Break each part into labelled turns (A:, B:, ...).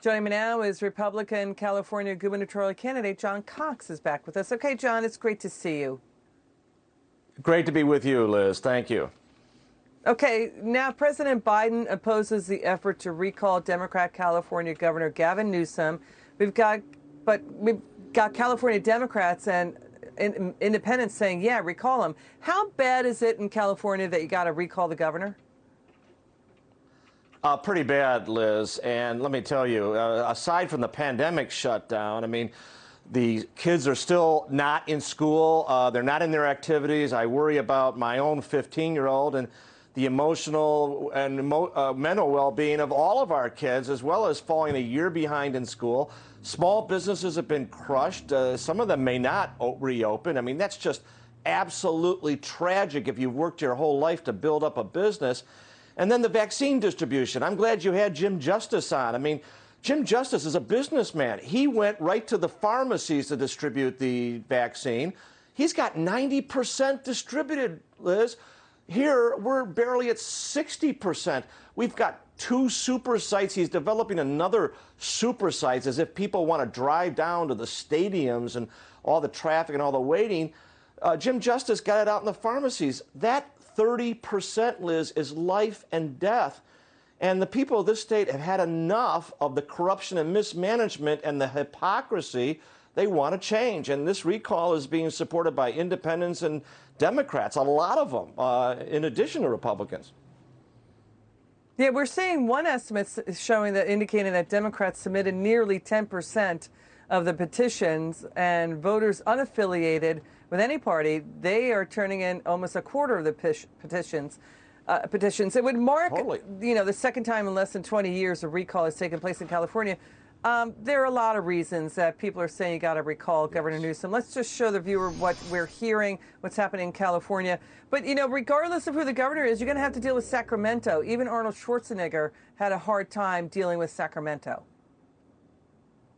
A: Joining me now is Republican California gubernatorial candidate John Cox is back with us. Okay, John, it's great to see you.
B: Great to be with you, Liz. Thank you.
A: Okay, now President Biden opposes the effort to recall Democrat California Governor Gavin Newsom. We've got California Democrats and independents saying, yeah, recall him. How bad is it in California that you got to recall the governor?
B: Pretty bad, Liz. And let me tell you, aside from the pandemic shutdown, I mean, the kids are still not in school. They're not in their activities. I worry about my own 15-year-old and the emotional and mental well-being of all of our kids, as well as falling a year behind in school. Small businesses have been crushed. Some of them may not reopen. I mean, that's just absolutely tragic if you've worked your whole life to build up a business. And then the vaccine distribution. I'm glad you had Jim Justice on. I mean, Jim Justice is a businessman. He went right to the pharmacies to distribute the vaccine. He's got 90% distributed, Liz. Here, we're barely at 60%. We've got 2 super sites. He's developing another super sites as if people want to drive down to the stadiums and all the traffic and all the waiting. Jim Justice got it out in the pharmacies. That 30%, Liz, is life and death. And the people of this state have had enough of the corruption and mismanagement and the hypocrisy. They want to change. And this recall is being supported by independents and Democrats, a lot of them, in addition to Republicans.
A: Yeah, we're seeing one estimate showing that indicating that Democrats submitted nearly 10% of the petitions, and voters unaffiliated with any party, they are turning in almost a quarter of the petitions. It would mark, the second time in less than 20 years a recall has taken place in California. There are a lot of reasons that people are saying you got to recall Governor Newsom. Let's just show the viewer what we're hearing, what's happening in California. But, regardless of who the governor is, you're going to have to deal with Sacramento. Even Arnold Schwarzenegger had a hard time dealing with Sacramento.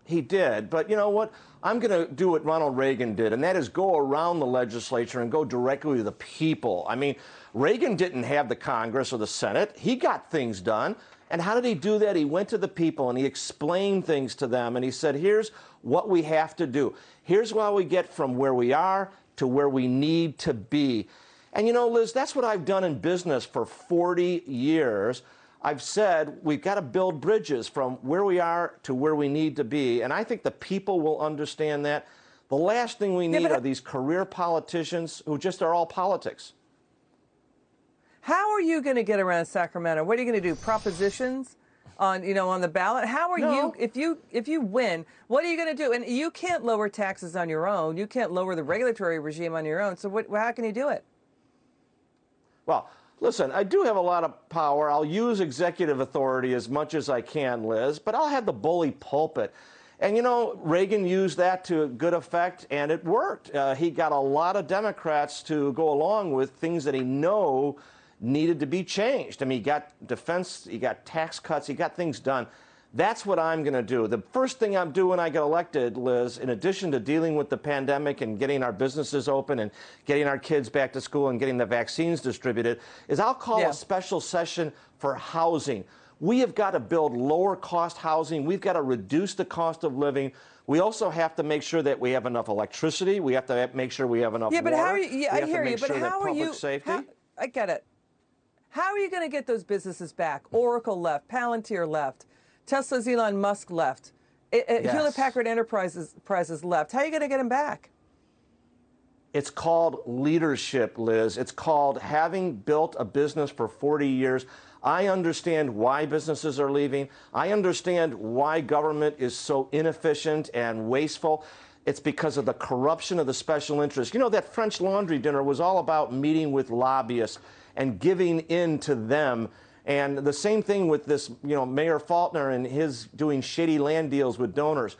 B: He did. But you know what? I'm going to do what Ronald Reagan did, and that is go around the legislature and go directly to the people. I mean, Reagan didn't have the Congress or the Senate. He got things done. And how did he do that? He went to the people and he explained things to them. And he said, here's what we have to do. Here's how we get from where we are to where we need to be. And Liz, that's what I've done in business for 40 years. I've said we've got to build bridges from where we are to where we need to be. And I think the people will understand that. The last thing we need are these career politicians who just are all politics.
A: How are you going to get around Sacramento? What are you going to do? Propositions on the ballot? How are you if you win? What are you going to do? And you can't lower taxes on your own. You can't lower the regulatory regime on your own. So how can you do it?
B: Well, listen, I do have a lot of power. I'll use executive authority as much as I can, Liz, but I'll have the bully pulpit. And, Reagan used that to good effect, and it worked. He got a lot of Democrats to go along with things that he needed to be changed. I mean, he got defense, he got tax cuts, he got things done. That's what I'm going to do. The first thing I'm doing when I get elected, Liz, in addition to dealing with the pandemic and getting our businesses open and getting our kids back to school and getting the vaccines distributed, is I'll call a special session for housing. We have got to build lower cost housing. We've got to reduce the cost of living. We also have to make sure that we have enough electricity. We have to make sure we have enough water.
A: But how are you? I hear you. But how are you?
B: Safety.
A: I get it. How are you going to get those businesses back? Oracle left, Palantir left, Tesla's Elon Musk left, Hewlett-Packard Enterprises left. How are you going to get them back?
B: It's called leadership, Liz. It's called having built a business for 40 years. I understand why businesses are leaving. I understand why government is so inefficient and wasteful. It's because of the corruption of the special interests. That French Laundry dinner was all about meeting with lobbyists and giving in to them. And the same thing with this, Mayor Faulkner and his doing shady land deals with donors.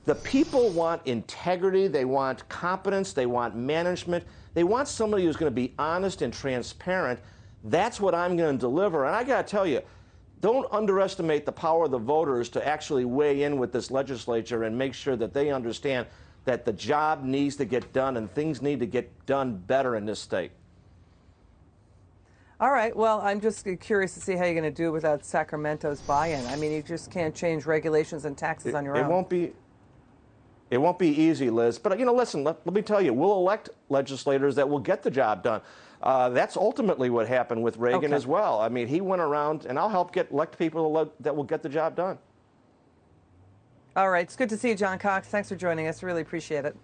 B: The people want integrity, they want competence, they want management, they want somebody who's going to be honest and transparent. That's what I'm going to deliver. And I got to tell you, don't underestimate the power of the voters to actually weigh in with this legislature and make sure that they understand that the job needs to get done and things need to get done better in this state.
A: All right. Well, I'm just curious to see how you're going to do without Sacramento's buy-in. I mean, you just can't change regulations and taxes on your
B: It
A: own.
B: won't be. It won't be easy, Liz. But, listen, let me tell you, we'll elect legislators that will get the job done. That's ultimately what happened with Reagan as well. I mean, he went around, and I'll help elect people that will get the job done.
A: All right. It's good to see you, John Cox. Thanks for joining us. Really appreciate it.